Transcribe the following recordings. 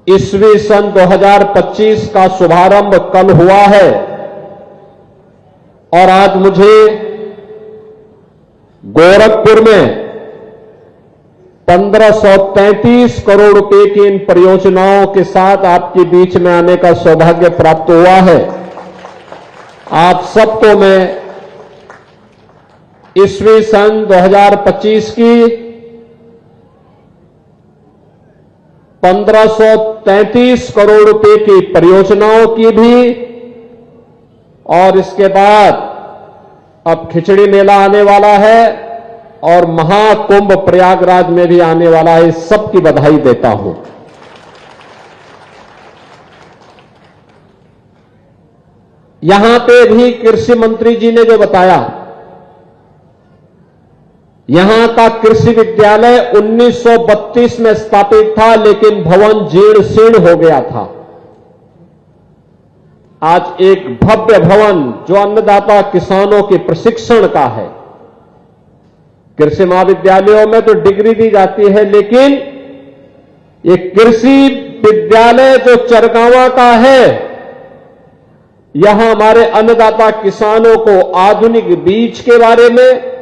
ईस्वी सन 2025 का शुभारंभ कल हुआ है और आज मुझे गोरखपुर में 1533 करोड़ रुपए की इन परियोजनाओं के साथ आपके बीच में आने का सौभाग्य प्राप्त हुआ है। आप सबको मैं ईस्वी सन 2025 की 1533 करोड़ रुपए की परियोजनाओं की भी और इसके बाद अब खिचड़ी मेला आने वाला है और महाकुंभ प्रयागराज में भी आने वाला है, इस सब की बधाई देता हूं। यहां पे भी कृषि मंत्री जी ने जो बताया, यहां का कृषि विद्यालय 1932 में स्थापित था, लेकिन भवन जीर्ण शीर्ण हो गया था। आज एक भव्य भवन जो अन्नदाता किसानों के प्रशिक्षण का है। कृषि महाविद्यालयों में तो डिग्री दी जाती है, लेकिन ये कृषि विद्यालय जो चरगावा का है, यहां हमारे अन्नदाता किसानों को आधुनिक बीज के बारे में,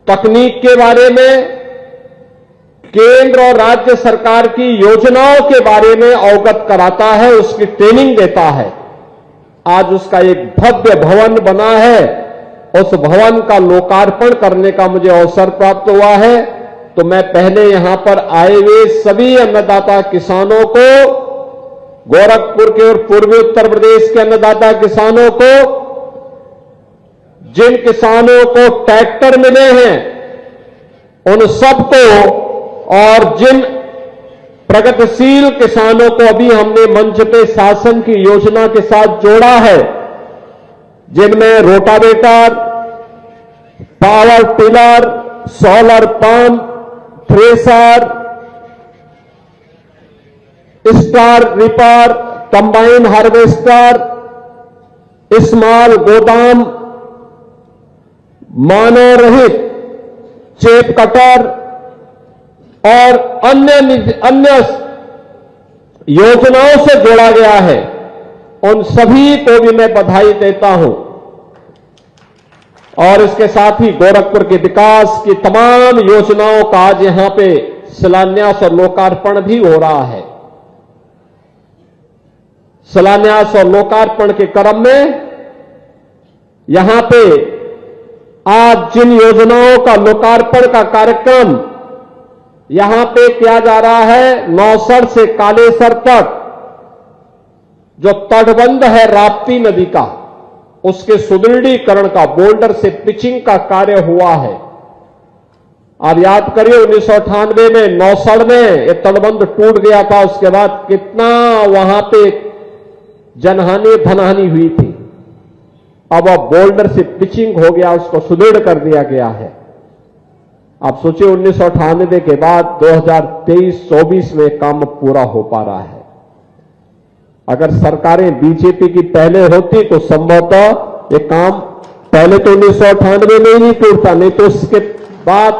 तकनीक के बारे में, केंद्र और राज्य सरकार की योजनाओं के बारे में अवगत कराता है, उसकी ट्रेनिंग देता है। आज उसका एक भव्य भवन बना है, उस भवन का लोकार्पण करने का मुझे अवसर प्राप्त हुआ है। तो मैं पहले यहां पर आए हुए सभी अन्नदाता किसानों को, गोरखपुर के और पूर्वी उत्तर प्रदेश के अन्नदाता किसानों को, जिन किसानों को ट्रैक्टर मिले हैं उन सबको, और जिन प्रगतिशील किसानों को अभी हमने मंच पे शासन की योजना के साथ जोड़ा है, जिनमें rotavator, power tiller, solar pump, thresher, star ripper, combine harvester, small गोदाम, मानव रहित चेप कटर और अन्य योजनाओं से जोड़ा गया है, उन सभी को भी मैं बधाई देता हूं। और इसके साथ ही गोरखपुर के विकास की तमाम योजनाओं का आज यहां पे शिलान्यास और लोकार्पण भी हो रहा है। शिलान्यास और लोकार्पण के क्रम में यहां पे आज जिन योजनाओं का लोकार्पण का कार्यक्रम यहां पे किया जा रहा है, नौसर से कालेसर तक जो तटबंध है राप्ती नदी का, उसके सुदृढ़ीकरण का, बोल्डर से पिचिंग का कार्य हुआ है। आप याद करिए 1998 में नौसर में एक तटबंध टूट गया था, उसके बाद कितना वहां पे जनहानि धनहानि हुई थी। अब बोल्डर से पिचिंग हो गया, उसको सुदृढ़ कर दिया गया है। आप सोचिए 1998 के बाद 2023-24 में काम पूरा हो पा रहा है। अगर सरकारें बीजेपी की पहले होती तो संभवतः ये काम पहले तो 1998 में ही नहीं टूटता, नहीं तो उसके बाद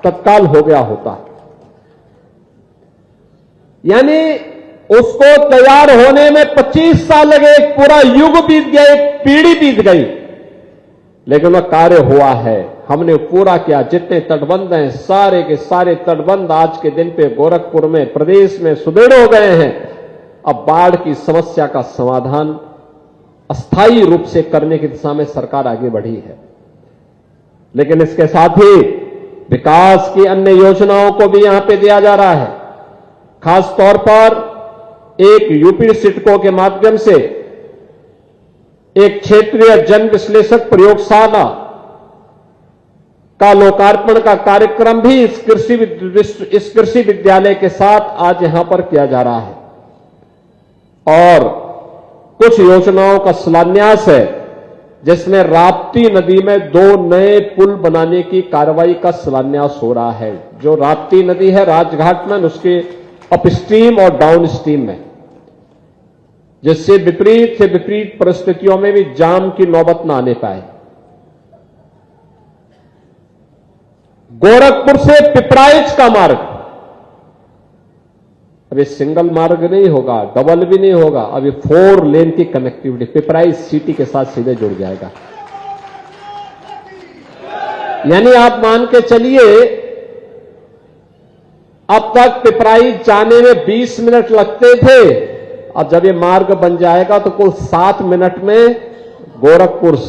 तत्काल हो गया होता। यानी उसको तैयार होने में 25 साल लगे, एक पूरा युग बीत गया, एक पीढ़ी बीत गई, लेकिन वह कार्य हुआ है, हमने पूरा किया। जितने तटबंध हैं सारे के सारे तटबंध आज के दिन पे गोरखपुर में, प्रदेश में सुदृढ़ हो गए हैं। अब बाढ़ की समस्या का समाधान अस्थायी रूप से करने की दिशा में सरकार आगे बढ़ी है, लेकिन इसके साथ ही विकास की अन्य योजनाओं को भी यहां पे दिया जा रहा है। खास तौर पर एक यूपी सिडको के माध्यम से एक क्षेत्रीय जन विश्लेषक प्रयोगशाला का लोकार्पण का कार्यक्रम भी इस कृषि विद्यालय के साथ आज यहां पर किया जा रहा है। और कुछ योजनाओं का शिलान्यास है, जिसमें राप्ती नदी में 2 नए पुल बनाने की कार्रवाई का शिलान्यास हो रहा है। जो राप्ती नदी है राजघाट में, उसके अपस्ट्रीम और डाउनस्ट्रीम में, जिससे विपरीत से विपरीत परिस्थितियों में भी जाम की नौबत न आने पाए। गोरखपुर से पिपराइच का मार्ग अभी सिंगल मार्ग नहीं होगा, डबल भी नहीं होगा, अभी 4 लेन की कनेक्टिविटी पिपराइच सिटी के साथ सीधे जुड़ जाएगा। यानी आप मान के चलिए, अब तक पिपराइच जाने में 20 मिनट लगते थे, अब जब ये मार्ग बन जाएगा तो कुल 7 मिनट में गोरखपुर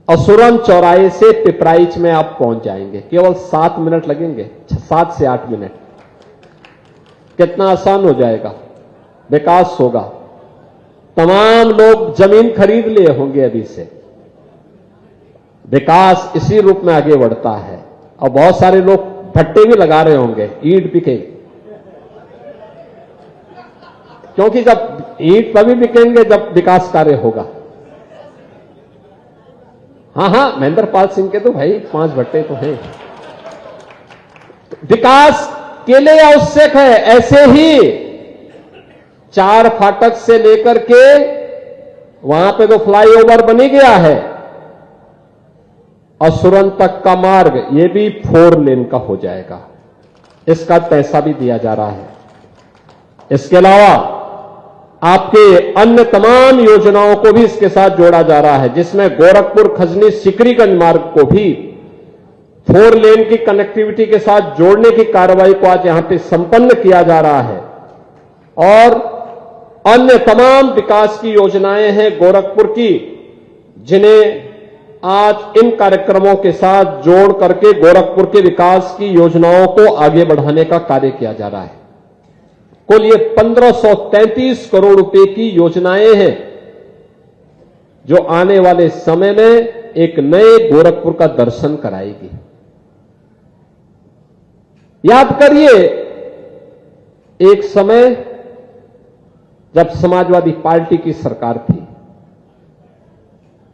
असुरन चौराहे से पिपराइच में आप पहुंच जाएंगे। केवल 7 मिनट लगेंगे, 7 से 8 मिनट। कितना आसान हो जाएगा, विकास होगा। तमाम लोग जमीन खरीद लिए होंगे अभी से। विकास इसी रूप में आगे बढ़ता है। और बहुत सारे लोग भट्टे भी लगा रहे होंगे, ईंट बिके, क्योंकि जब ईंट तभी बिकेंगे जब विकास कार्य होगा। हाँ, महेंद्रपाल सिंह के तो भाई 5 भट्टे तो हैं। विकास के लिए आवश्यक है। ऐसे ही 4 फाटक से लेकर के वहां पे तो फ्लाईओवर बनी गया है, और सुरन तक का मार्ग ये भी 4 लेन का हो जाएगा। इसका पैसा भी दिया जा रहा है। इसके अलावा आपके अन्य तमाम योजनाओं को भी इसके साथ जोड़ा जा रहा है, जिसमें गोरखपुर खजनी सिकरीगंज मार्ग को भी 4 लेन की कनेक्टिविटी के साथ जोड़ने की कार्रवाई को आज यहां पे संपन्न किया जा रहा है। और अन्य तमाम विकास की योजनाएं हैं गोरखपुर की, जिन्हें आज इन कार्यक्रमों के साथ जोड़ करके गोरखपुर के विकास की योजनाओं को आगे बढ़ाने का कार्य किया जा रहा है। कुल ये 1533 करोड़ रुपए की योजनाएं हैं, जो आने वाले समय में एक नए गोरखपुर का दर्शन कराएगी। याद करिए, एक समय जब समाजवादी पार्टी की सरकार थी,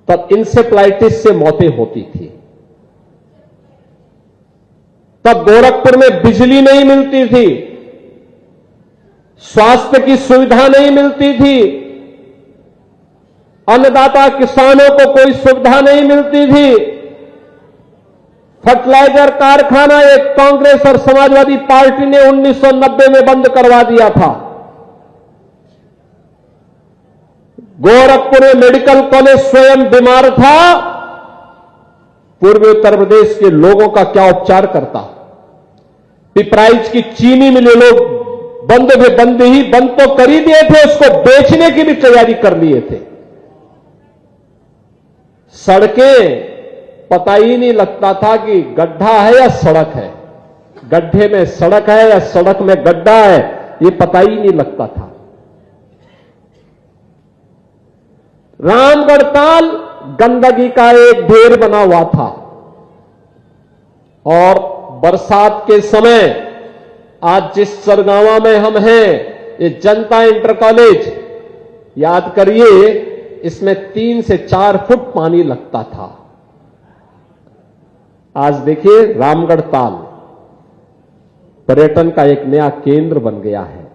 तब इंसेफ्लाइटिस से मौतें होती थी। तब गोरखपुर में बिजली नहीं मिलती थी, स्वास्थ्य की सुविधा नहीं मिलती थी, अन्नदाता किसानों को कोई सुविधा नहीं मिलती थी। फर्टिलाइजर कारखाना एक कांग्रेस और समाजवादी पार्टी ने 1990 में बंद करवा दिया था। गोरखपुर में मेडिकल कॉलेज स्वयं बीमार था, पूर्वी उत्तर प्रदेश के लोगों का क्या उपचार करता। पिपराइच की चीनी मिलें लोग बंद तो कर ही दिए थे, उसको बेचने की भी तैयारी कर लिए थे। सड़कें पता ही नहीं लगता था कि गड्ढा है या सड़क है, गड्ढे में सड़क है या सड़क में गड्ढा है, ये पता ही नहीं लगता था। रामगढ़ ताल गंदगी का एक ढेर बना हुआ था, और बरसात के समय आज जिस सरगावा में हम हैं, ये जनता इंटर कॉलेज, याद करिए, इसमें 3 से 4 फुट पानी लगता था। आज देखिए रामगढ़ ताल पर्यटन का एक नया केंद्र बन गया है।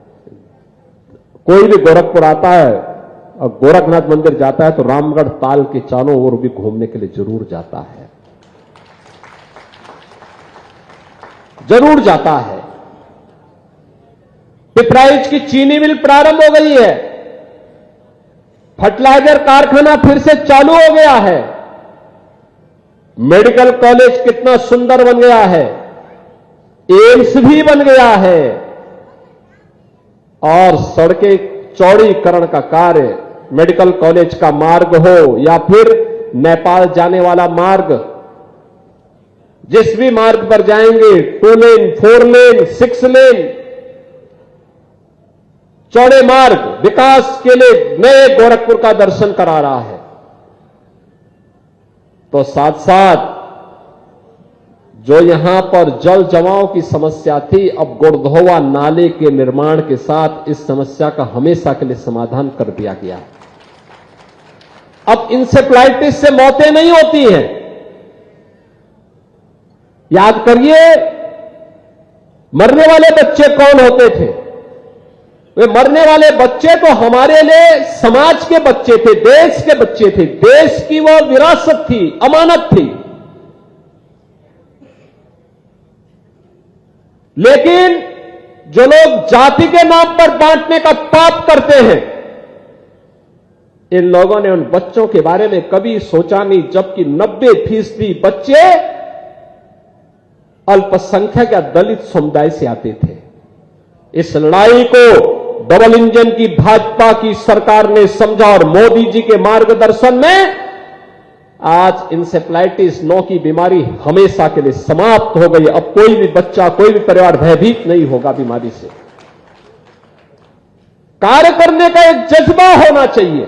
कोई भी गोरखपुर आता है और गोरखनाथ मंदिर जाता है तो रामगढ़ ताल के चारों ओर भी घूमने के लिए जरूर जाता है, जरूर जाता है। पिपराइच की चीनी मिल प्रारंभ हो गई है, फर्टिलाइजर कारखाना फिर से चालू हो गया है, मेडिकल कॉलेज कितना सुंदर बन गया है, एम्स भी बन गया है, और सड़कें चौड़ीकरण का कार्य, मेडिकल कॉलेज का मार्ग हो या फिर नेपाल जाने वाला मार्ग, जिस भी मार्ग पर जाएंगे 2 लेन, 4 लेन, 6 लेन चौड़े मार्ग विकास के लिए नए गोरखपुर का दर्शन करा रहा है। तो साथ साथ जो यहां पर जल जमाव की समस्या थी, अब गोरधोवा नाले के निर्माण के साथ इस समस्या का हमेशा के लिए समाधान कर दिया गया। अब इंसेफ्लाइटिस से मौतें नहीं होती हैं। याद करिए, मरने वाले बच्चे कौन होते थे? वे मरने वाले बच्चे तो हमारे लिए समाज के बच्चे थे, देश के बच्चे थे, देश की वो विरासत थी, अमानत थी। लेकिन जो लोग जाति के नाम पर बांटने का पाप करते हैं, इन लोगों ने उन बच्चों के बारे में कभी सोचा नहीं, जबकि 90% बच्चे अल्पसंख्यक या दलित समुदाय से आते थे। इस लड़ाई को डबल इंजन की भाजपा की सरकार ने समझा और मोदी जी के मार्गदर्शन में आज इंसेफ्लाइटिस 9 की बीमारी हमेशा के लिए समाप्त हो गई। अब कोई भी बच्चा, कोई भी परिवार भयभीत नहीं होगा बीमारी से। कार्य करने का एक जज्बा होना चाहिए।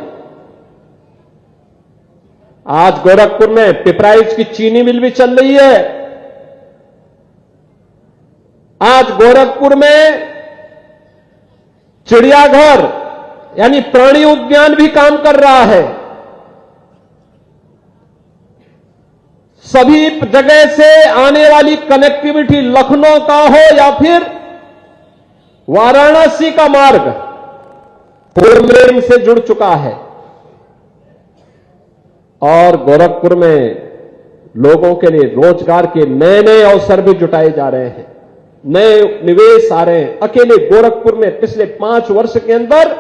आज गोरखपुर में पिपराइच की चीनी मिल भी चल रही है। आज गोरखपुर में चिड़ियाघर यानी प्राणी उद्यान भी काम कर रहा है। सभी जगह से आने वाली कनेक्टिविटी, लखनऊ का हो या फिर वाराणसी का मार्ग, 4 लेन से जुड़ चुका है। और गोरखपुर में लोगों के लिए रोजगार के नए नए अवसर भी जुटाए जा रहे हैं, नए निवेश आ रहे हैं। अकेले गोरखपुर में पिछले 5 वर्ष के अंदर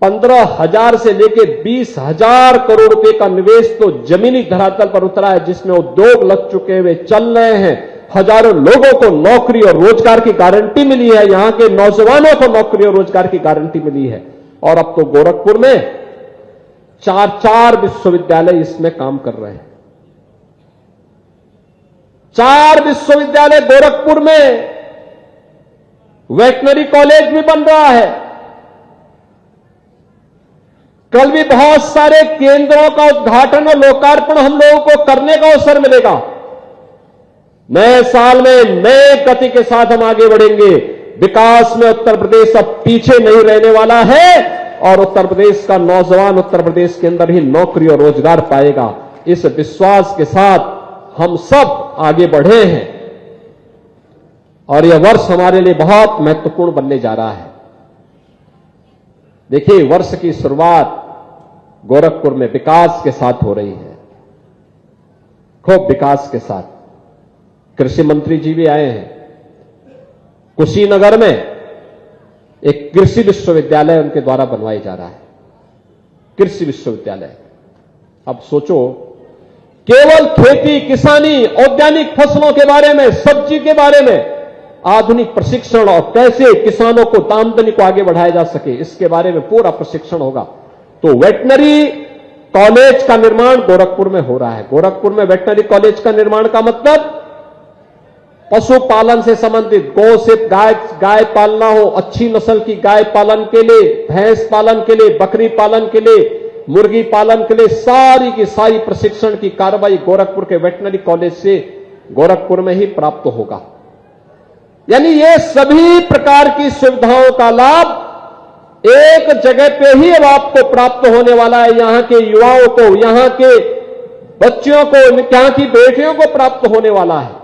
15,000 से लेकर 20,000 करोड़ रुपए का निवेश तो जमीनी धरातल पर उतरा है, जिसमें उद्योग लग चुके हुए चल रहे हैं। हजारों लोगों को नौकरी और रोजगार की गारंटी मिली है। यहां के नौजवानों को नौकरी और रोजगार की गारंटी मिली है। और अब तो गोरखपुर में 4 विश्वविद्यालय इसमें काम कर रहे हैं। 4 विश्वविद्यालय गोरखपुर में, वेटनरी कॉलेज भी बन रहा है। कल भी बहुत सारे केंद्रों का उद्घाटन और लोकार्पण हम लोगों को करने का अवसर मिलेगा। नए साल में नए गति के साथ हम आगे बढ़ेंगे। विकास में उत्तर प्रदेश अब पीछे नहीं रहने वाला है और उत्तर प्रदेश का नौजवान उत्तर प्रदेश के अंदर ही नौकरी और रोजगार पाएगा। इस विश्वास के साथ हम सब आगे बढ़े हैं और यह वर्ष हमारे लिए बहुत महत्वपूर्ण बनने जा रहा है। देखिए, वर्ष की शुरुआत गोरखपुर में विकास के साथ हो रही है, खूब विकास के साथ। कृषि मंत्री जी भी आए हैं। कुशीनगर में एक कृषि विश्वविद्यालय उनके द्वारा बनवाया जा रहा है, कृषि विश्वविद्यालय। अब सोचो, केवल खेती, किसानी, औद्यानिक फसलों के बारे में, सब्जी के बारे में आधुनिक प्रशिक्षण और कैसे किसानों को आमदनी को आगे बढ़ाया जा सके, इसके बारे में पूरा प्रशिक्षण होगा। तो वेटनरी कॉलेज का निर्माण गोरखपुर में हो रहा है। गोरखपुर में वेटनरी कॉलेज का निर्माण का मतलब पशुपालन से संबंधित, गौ से गाय पालना हो, अच्छी नस्ल की गाय पालन के लिए, भैंस पालन के लिए, बकरी पालन के लिए, मुर्गी पालन के लिए सारी की सारी प्रशिक्षण की कार्रवाई गोरखपुर के वेटनरी कॉलेज से गोरखपुर में ही प्राप्त होगा। यानी ये सभी प्रकार की सुविधाओं का लाभ एक जगह पे ही अब आपको प्राप्त होने वाला है। यहां के युवाओं को, यहां के बच्चियों को, यहां की बेटियों को प्राप्त होने वाला है।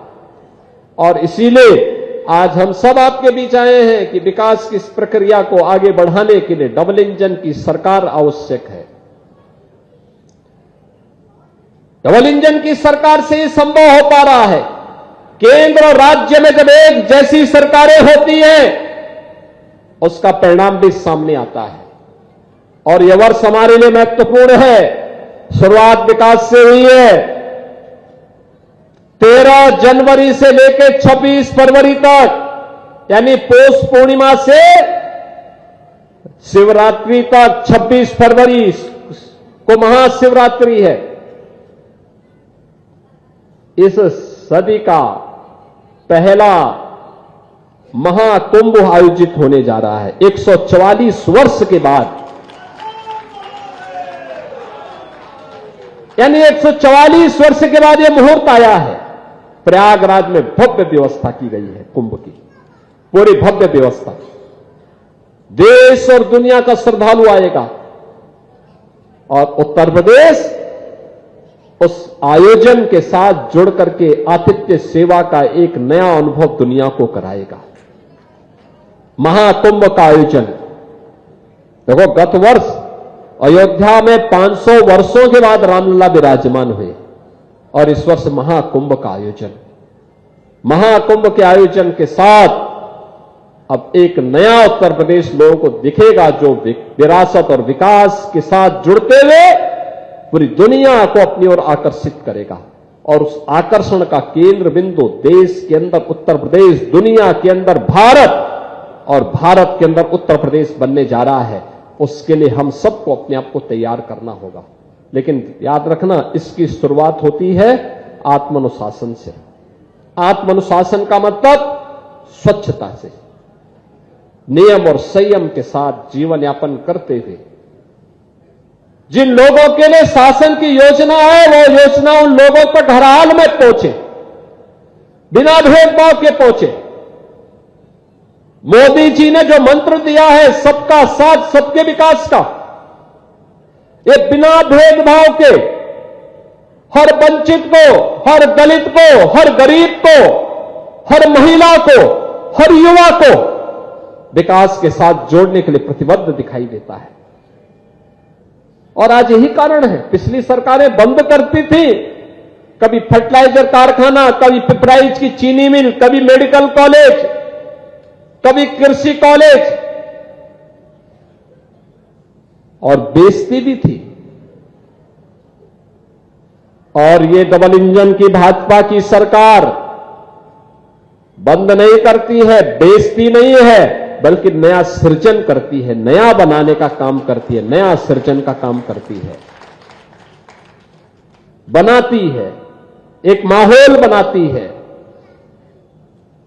और इसीलिए आज हम सब आपके बीच आए हैं कि विकास की इस प्रक्रिया को आगे बढ़ाने के लिए डबल इंजन की सरकार आवश्यक है। डबल इंजन की सरकार से ही संभव हो पा रहा है। केंद्र और राज्य में जब एक जैसी सरकारें होती हैं, उसका परिणाम भी सामने आता है। और यह वर्ष हमारे लिए महत्वपूर्ण है। शुरुआत विकास से हुई है। 13 जनवरी से लेकर 26 फरवरी तक, यानी पौष पूर्णिमा से शिवरात्रि तक, 26 फरवरी को महाशिवरात्रि है। इस सदी का पहला महाकुंभ आयोजित होने जा रहा है 144 वर्ष के बाद। यानी 144 वर्ष के बाद यह मुहूर्त आया है। प्रयागराज में भव्य व्यवस्था की गई है, कुंभ की पूरी भव्य व्यवस्था। देश और दुनिया का श्रद्धालु आएगा और उत्तर प्रदेश उस आयोजन के साथ जुड़ करके आतिथ्य सेवा का एक नया अनुभव दुनिया को कराएगा। महाकुंभ का आयोजन देखो, गत वर्ष अयोध्या में 500 वर्षों के बाद रामलला विराजमान हुए और इस वर्ष महाकुंभ का आयोजन। महाकुंभ के आयोजन के साथ अब एक नया उत्तर प्रदेश लोगों को दिखेगा जो विरासत और विकास के साथ जुड़ते हुए पूरी दुनिया को अपनी ओर आकर्षित करेगा। और उस आकर्षण का केंद्र बिंदु देश के अंदर उत्तर प्रदेश, दुनिया के अंदर भारत और भारत के अंदर उत्तर प्रदेश बनने जा रहा है। उसके लिए हम सबको अपने आप को तैयार करना होगा। लेकिन याद रखना, इसकी शुरुआत होती है आत्मानुशासन से। आत्मानुशासन का मतलब स्वच्छता से, नियम और संयम के साथ जीवन यापन करते हुए। जिन लोगों के लिए शासन की योजना है वो योजना उन लोगों तक हर हाल में पहुंचे, बिना भेदभाव के पहुंचे। मोदी जी ने जो मंत्र दिया है सबका साथ सबके विकास का, ये बिना भेदभाव के हर वंचित को, हर दलित को, हर गरीब को, हर महिला को, हर युवा को विकास के साथ जोड़ने के लिए प्रतिबद्ध दिखाई देता है। और आज यही कारण है, पिछली सरकारें बंद करती थी, कभी फर्टिलाइजर कारखाना, कभी पिपराइच की चीनी मिल, कभी मेडिकल कॉलेज, कभी कृषि कॉलेज, और बेचती भी थी। और ये डबल इंजन की भाजपा की सरकार बंद नहीं करती है, बेचती नहीं है, बल्कि नया सृजन करती है, नया बनाने का काम करती है, नया सृजन का काम करती है, बनाती है, एक माहौल बनाती है,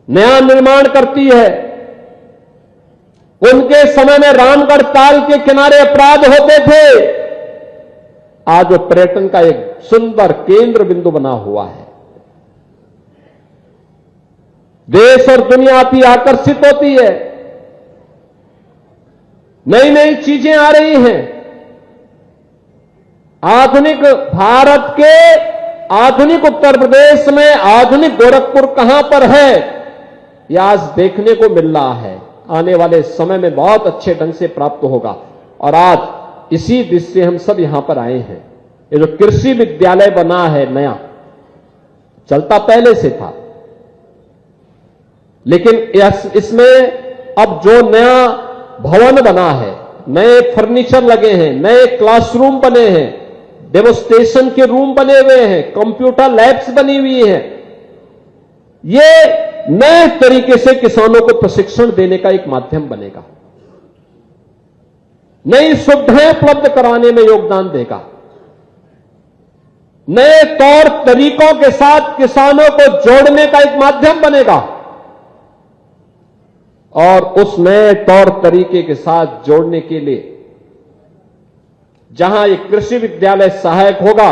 नया निर्माण करती है। उनके समय में रामगढ़ ताल के किनारे अपराध होते थे, आज वो पर्यटन का एक सुंदर केंद्र बिंदु बना हुआ है। देश और दुनिया अति आकर्षित होती है, नई नई चीजें आ रही हैं। आधुनिक भारत के आधुनिक उत्तर प्रदेश में आधुनिक गोरखपुर कहां पर है, यह आज देखने को मिल रहा है। आने वाले समय में बहुत अच्छे ढंग से प्राप्त होगा। और आज इसी दृष्टि से हम सब यहां पर आए हैं। ये जो कृषि विद्यालय बना है नया, चलता पहले से था, लेकिन इसमें अब जो नया भवन बना है, नए फर्नीचर लगे हैं, नए क्लासरूम बने हैं, डेमोस्ट्रेशन के रूम बने हुए हैं, कंप्यूटर लैब्स बनी हुई हैं, ये नए तरीके से किसानों को प्रशिक्षण देने का एक माध्यम बनेगा, नई सुविधाएं उपलब्ध कराने में योगदान देगा, नए तौर तरीकों के साथ किसानों को जोड़ने का एक माध्यम बनेगा। और उस नए तौर तरीके के साथ जोड़ने के लिए जहां एक कृषि विद्यालय सहायक होगा,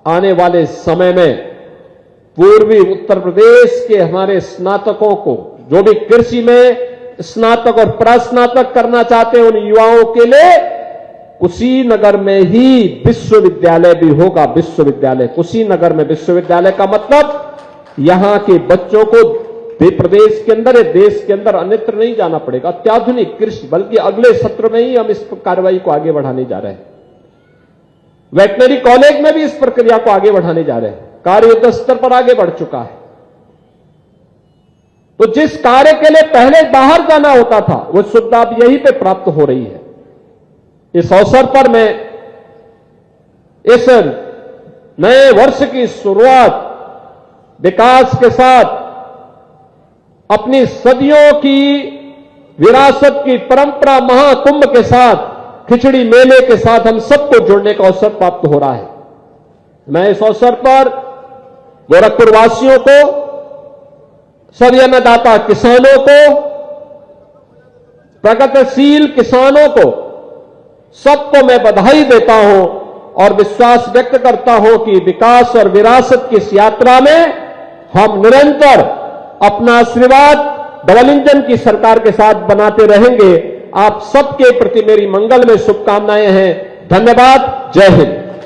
आने वाले समय में पूर्वी उत्तर प्रदेश के हमारे स्नातकों को, जो भी कृषि में स्नातक और प्रस्नातक करना चाहते हैं, उन युवाओं के लिए कुशीनगर में ही विश्वविद्यालय भी होगा। विश्वविद्यालय, कुशीनगर में विश्वविद्यालय का मतलब यहां के बच्चों को प्रदेश के अंदर, देश के अंदर अन्यत्र नहीं जाना पड़ेगा। अत्याधुनिक कृषि, बल्कि अगले सत्र में ही हम इस कार्रवाई को आगे बढ़ाने जा रहे हैं। वेटनरी कॉलेज में भी इस प्रक्रिया को आगे बढ़ाने जा रहे हैं। कार्य युद्ध स्तर पर आगे बढ़ चुका है। तो जिस कार्य के लिए पहले बाहर जाना होता था, वो सुविधा अब यहीं पे प्राप्त हो रही है। इस अवसर पर मैं इस नए वर्ष की शुरुआत विकास के साथ, अपनी सदियों की विरासत की परंपरा महाकुंभ के साथ, खिचड़ी मेले के साथ हम सबको जोड़ने का अवसर प्राप्त हो रहा है। मैं इस अवसर पर गोरखपुर वासियों को, सभी अन्नदाता किसानों को, प्रगतिशील किसानों को, सबको मैं बधाई देता हूं और विश्वास व्यक्त करता हूं कि विकास और विरासत की इस यात्रा में हम निरंतर अपना आशीर्वाद डबल इंजन की सरकार के साथ बनाते रहेंगे। आप सबके प्रति मेरी मंगलमय शुभकामनाएं हैं। धन्यवाद। जय हिंद।